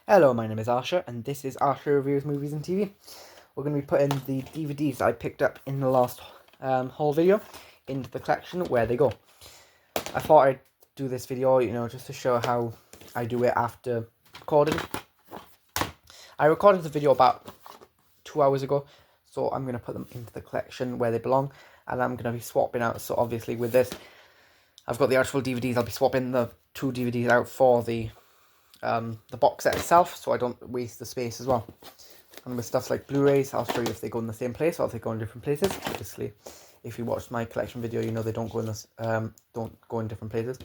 Hello, my name is Asher, and this is Asher Reviews Movies and TV. We're going to be putting the DVDs I picked up in the last haul video into the collection where they go. I thought I'd do this video, just to show how I do it after recording. I recorded the video about 2 hours ago, so I'm going to put them into the collection where they belong, and I'm going to be swapping out. So obviously with this, I've got the actual DVDs. I'll be swapping the 2 DVDs out for the box set itself, so I don't waste the space as well. And with stuff like Blu-rays, I'll show you if they go in the same place or if they go in different places. Obviously, if you watched my collection video, you know they don't go in this, don't go in different places.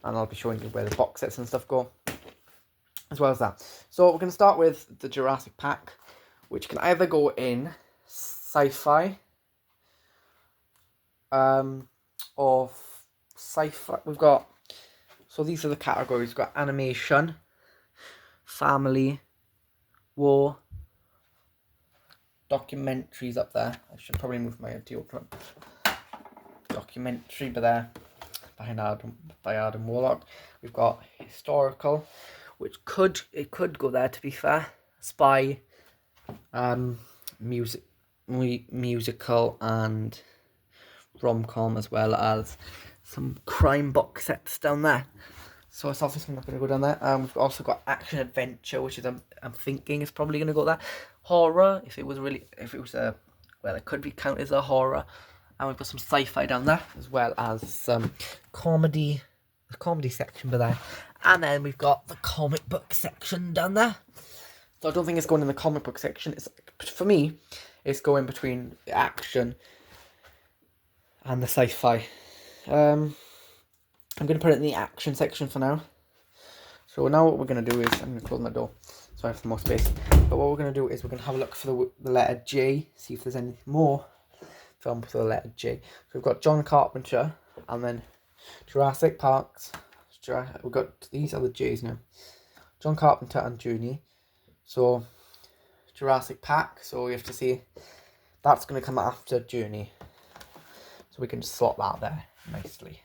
And I'll be showing you where the box sets and stuff go, as well as that. So we're going to start with the Jurassic pack, which can either go in Sci-fi, or Sci-fi. We've got, so these are the categories. We've got animation, family, war, documentaries up there. I should probably move my deodorant. Documentary by Adam Warlock. We've got historical, which could go there, to be fair. Spy, musical and rom-com, as well as some crime box sets down there. So it's obviously not going to go down there. We've also got action adventure, which is I'm thinking is probably going to go there. Horror, if it was well, it could be counted as a horror. And we've got some sci-fi down there, as well as some comedy, the comedy section by there. And then we've got the comic book section down there. So I don't think it's going in the comic book section. It's, for me, it's going between the action and the sci-fi. I'm going to put it in the action section for now. So now what we're going to do is, I'm going to close my door so I have some more space. But what we're going to do is we're going to have a look for the letter J, see if there's any more film for the letter J. So we've got John Carpenter, and then Jurassic Parks. We've got, these are the J's now. John Carpenter and Junie. So Jurassic Park, so we have to see, that's going to come after Junie. So we can just slot that there nicely.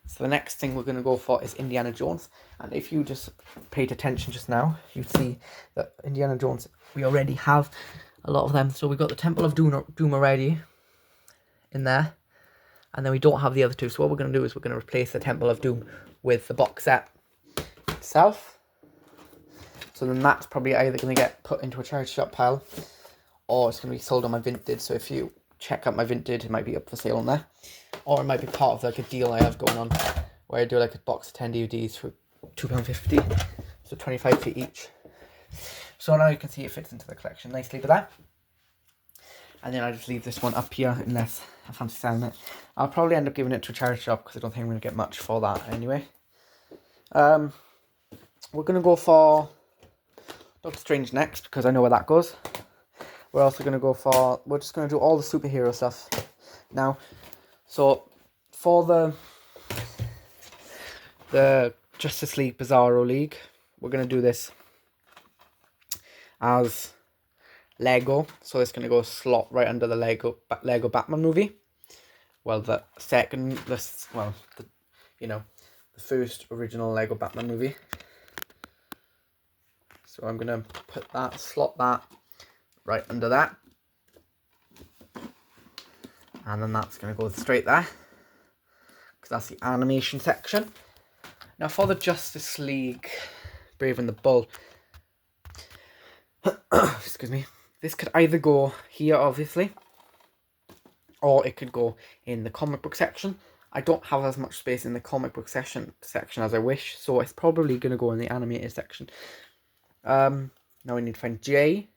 So the next thing we're going to go for is Indiana Jones. And if you just paid attention just now, you'd see that Indiana Jones, we already have a lot of them. So we've got the Temple of Doom already in there. And then we don't have the other two. So what we're going to do is we're going to replace the Temple of Doom with the box set itself. So then that's probably either going to get put into a charity shop pile, or it's going to be sold on my Vinted. So if you check out my Vinted, it might be up for sale on there. Or it might be part of like a deal I have going on, where I do like a box of 10 DVDs for £2.50, so 25p each. So now you can see it fits into the collection nicely with that. And then I just leave this one up here unless I fancy selling it. I'll probably end up giving it to a charity shop because I don't think I'm going to get much for that anyway. We're going to go for Doctor Strange next because I know where that goes. We're also going to go for, we're just going to do all the superhero stuff now. So for the Justice League Bizarro League, we're going to do this as Lego. So it's going to go slot right under the Lego Batman movie. Well, the first original Lego Batman movie. So I'm going to slot that right under that. And then that's going to go straight there, because that's the animation section. Now for the Justice League Brave and the Bold, excuse me, this could either go here, obviously, or it could go in the comic book section. I don't have as much space in the comic book section as I wish, so it's probably going to go in the animated section. Now we need to find J,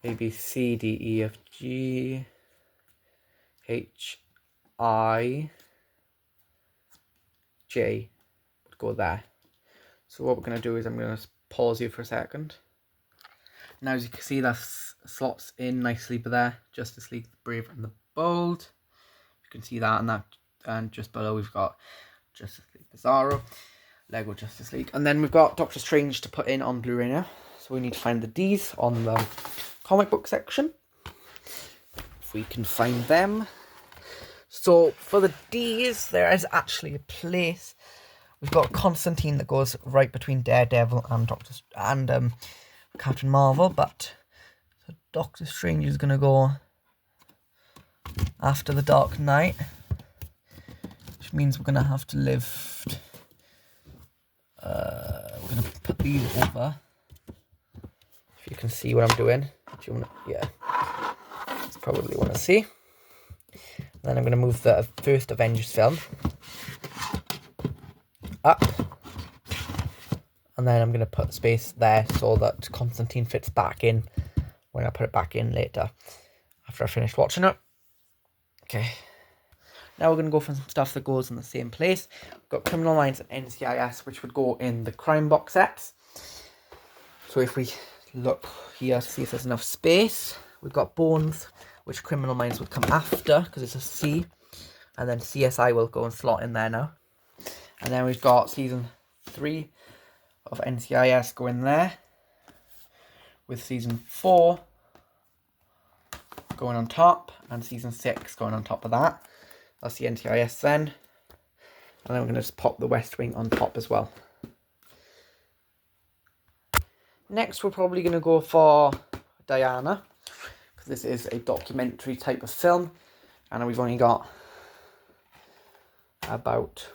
A, B, C, D, E, F, G, H, I, J would go there. So what we're going to do is I'm going to pause you for a second. Now as you can see, that slots in nicely by there. Justice League Brave and the Bold. You can see that, and just below we've got Justice League Bizarro, Lego Justice League. And then we've got Doctor Strange to put in on Blu-ray now. So we need to find the D's on the comic book section, if we can find them. So for the D's, there is actually a place we've got Constantine that goes right between Daredevil and Captain Marvel, but so Doctor Strange is gonna go after the Dark Knight, which means we're gonna have to lift. We're gonna put these over. If you can see what I'm doing, do you wanna? Yeah, that's probably want to see. Then I'm gonna move the first Avengers film up, and then I'm gonna put space there so that Constantine fits back in when I put it back in later after I finish watching it. Okay. Now we're going to go for some stuff that goes in the same place. We've got Criminal Minds and NCIS, which would go in the crime box sets. So if we look here to see if there's enough space, we've got Bones, which Criminal Minds would come after, because it's a C. And then CSI will go and slot in there now. And then we've got Season 3 of NCIS going there, with Season 4 going on top, and Season 6 going on top of that. That's the NCIS then. And then we're going to just pop the West Wing on top as well. Next, we're probably going to go for Diana, because this is a documentary type of film. And we've only got about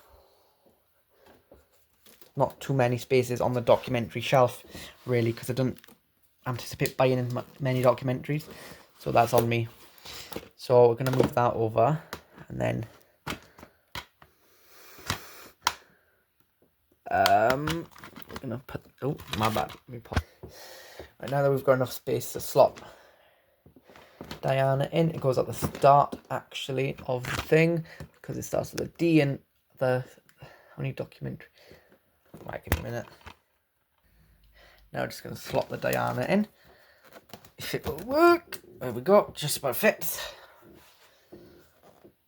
not too many spaces on the documentary shelf, really, because I don't anticipate buying in many documentaries. So that's on me. So we're going to move that over. And then we're gonna put, oh my bad, let me pop. Right, now that we've got enough space to slot Diana in, it goes at the start actually of the thing, because it starts with a D and the only documentary. Right, give me a minute. Now we're just gonna slot the Diana in. If it will work, there we go, just about fits.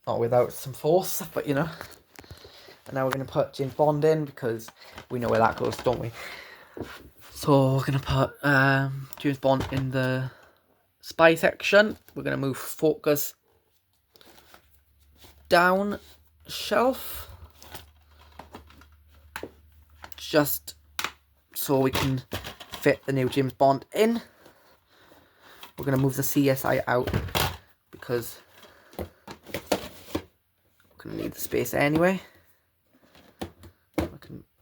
Not without some force, but you know. And now we're going to put James Bond in, because we know where that goes, don't we? So we're going to put James Bond in the spy section. We're going to move focus down shelf, just so we can fit the new James Bond in. We're going to move the CSI out, because going to need the space anyway.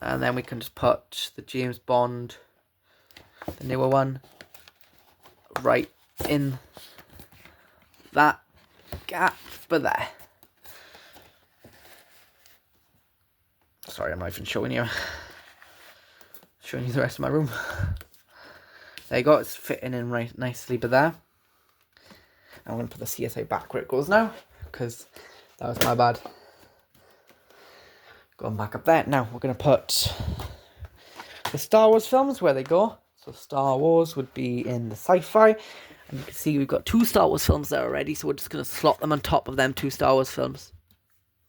And then we can just put the James Bond, the newer one, right in that gap there. Sorry, I'm not even showing you the rest of my room. There you go, it's fitting in right nicely there. I'm going to put the CSI back where it goes now, because that was my bad. Going back up there. Now we're going to put the Star Wars films where they go. So Star Wars would be in the Sci-fi. And you can see we've got 2 Star Wars films there already. So we're just going to slot them on top of them 2 Star Wars films.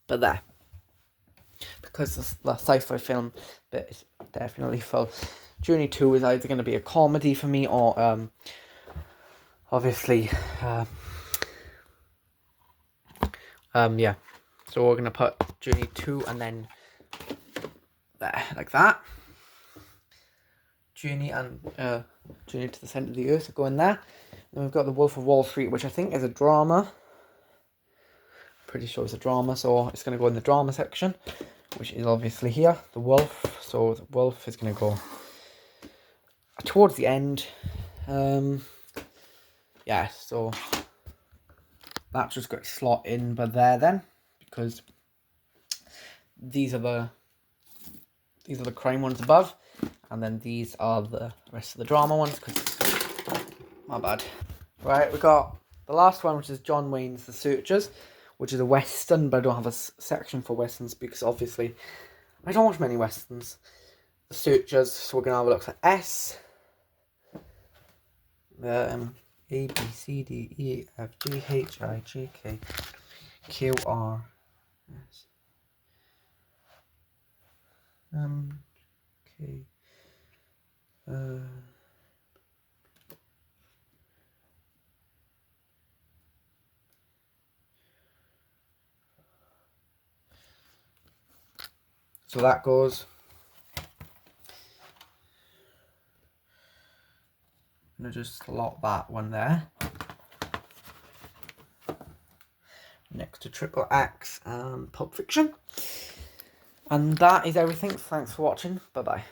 But there. Because the Sci-fi film bit is definitely full. Journey 2 is either going to be a comedy for me or obviously yeah. So we're going to put Journey 2 and then there, like that. Journey and Journey to the Centre of the Earth are going there. Then we've got The Wolf of Wall Street, which I think is a drama. Pretty sure it's a drama, so it's going to go in the drama section, which is obviously here, The Wolf. So The Wolf is going to go towards the end. Yeah, so that's just got to slot in by there then, because these are the crime ones above, and then these are the rest of the drama ones, because my bad. Right, we got the last one, which is John Wayne's The Searchers, which is a western, but I don't have a section for westerns because obviously I don't watch many westerns. The Searchers, so we're gonna have a look for S. A, B, C, D, E, F, G, H, I, J, K, Q, R, S, K, So that goes. I'm going to just slot that one there. Next to Triple X and Pulp Fiction. And that is everything. Thanks for watching. Bye-bye.